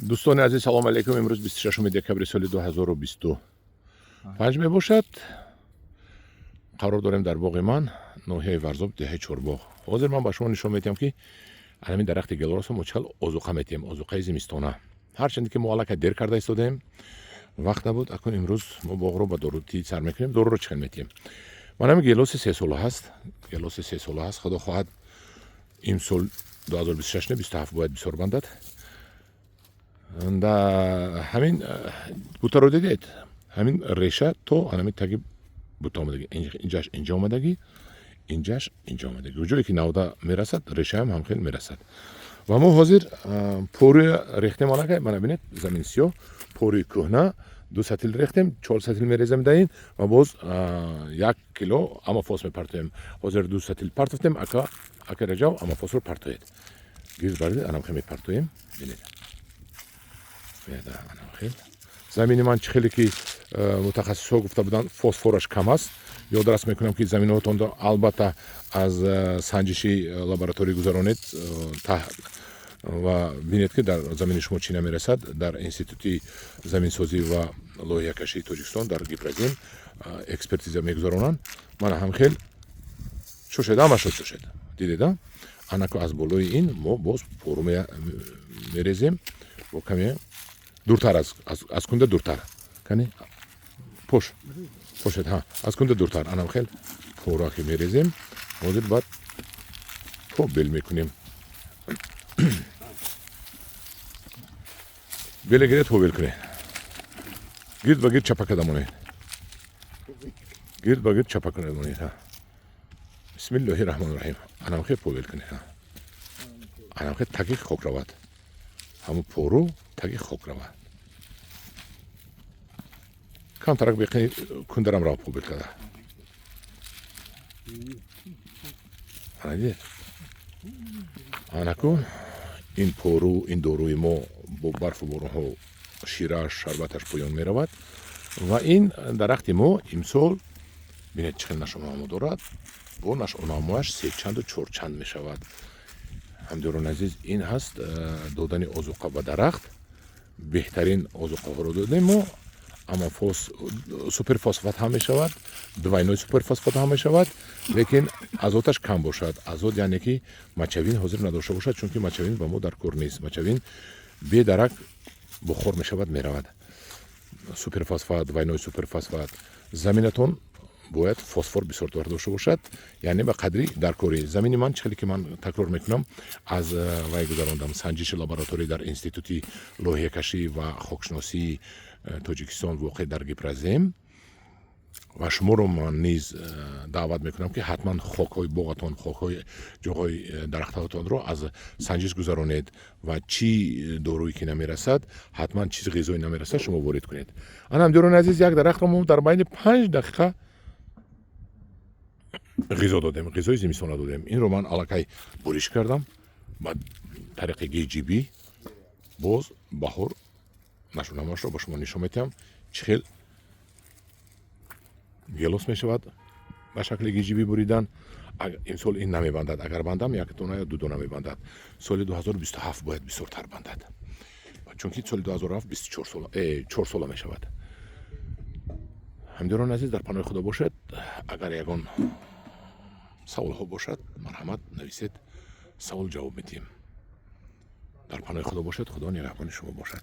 دوستان عزیز سلام علیکم. امروز 26 دکبر سال 2025 می باشد. قرار داریم در باغ من ناحیه ورزاب دهه چورباغ. حاضر من با شما نشون میدم که همین درخت گلوراس مچل آذوقه میتیم، آذوقه زمستانه. هرچند که ما الان دیر کرده ایستادیم، وقت نبود. اکنون امروز ما باغ رو با داروتی سر میکنیم، دارو رو چخل میتیم. من همین گلوس 3 ساله هست، گلوس 3 ساله هست. خدا خواهد این سال 2026 نه 27 باید بسیار بندد. در همین بوتا رو دیدید، همین ریشه تو همین تاگی بوتا آمدگی، اینجاش اینجا آمدگی، اینجاش اینجا آمدگی. وجوری که نودا میرسد ریشه هم خیلی میرسد. و ما حاضر پوری ریختیم. آنها که من ببینید زمین سیاه پوری کهنه 2 سطل ریختیم، 4 سطل میریزیم داین و باز 1 کیلو اما فاس میپرتیم. حاضر 2 سطل پرتفتیم، اکا رجاو اما فاس رو پرتوید. گیز بردید انم خیلی میپرتویم. ببینید زمین من خیلی که متخصص ها گفته بودن فسفرش کم است. یاد راست میکنم که زمیناتون رو البته از سنجشی لابراتوری گذرانید و ببینید که در زمین شما چی نمیرسد. در انستیتوتی زمین سازی و لوحیه کشی تاجیکستان در گیپرزیم اکسپرتیزه میگذارونن. من هم خیلی شد همه شد دیدیدم. انا که از بالای این ما باز پورو میریزیم با کمی دورتر از کنده دورتر کنی پشت ها از کنده دورتر. انم خیلی پورا که میریزیم حاضر بعد تو بل میکنیم. بل گیره تو بل کنی گرد با گرد چپک دمونه گرد با گرد چپک دمونه ها. بسم الله الرحمن الرحیم. انم خیلی پو بل کنی ها. انم خیلی تاکی خوک رواد همون پورو تاکی خوک رواد. کم ترک بیقی کندرم را پو بکده. آنها آنها کن این پورو این دوروی ما با برف و بارون ها شیرش شربتش پایان می رود و این درخت ما امسال بینید چند نشونامو دارد. با نشوناموش 3 چند و 4 چند می شود. همدیران عزیز این هست دادن آذوقه به درخت. بهترین آذوقه ها رو دادیم ما. اما سوپر فسفات هم می شود، دوینوی سوپر فسفات هم می شود، لیکن ازوتش کم باشد. ازوت یعنی که مچوین حاضر نداشته باشد، چون که مچوین با ما در کار نیست. مچوین به درک بخور می شود می رود. سوپر فسفات، دوینوی سوپر فسفات. زمینتون باید فسفر بسیار داشته باشد، یعنی به قدری در کاری. زمین من چخیلی که من تکرار میکنم از وای گذراندم سنجش لابراتوری در انستیتوتی لوحیه کشی و خاکشناسی تاجیکستان واقع در گیپرزیم و شما رو من نیز دعوت میکنم که حتما خاک‌های باغتان، خاک‌های جاهای درختاتان رو از سنجش گذرانید و چی دارویی که نمیرسد، حتما چیز غذایی نمیرسد شما وارد کنید. انم دیران عزیز یک درخت رو در بین 5 دقیقه غذا دادیم، غذای زمستانه دادیم. این رو من الکی بریش کردم با طریق گیجیبی. باز بهار نشونامش رو با شما نشون میدم چخیل گلوس می شود به شکل گیجیبی بریدن. این سال این نمیبندد، اگر بندم یک دونه یا 2 دونه میبندد. سال 2027 باید بسیارتر بندد، چون که سال 2007 4 ساله می شود. همدیران عزیز در پناه خدا باشد. اگر یگان سوال ها باشد مرحمت نویسید، سوال جواب میدیم. در پناه خدا باشد. خدا نگهبان شما باشد.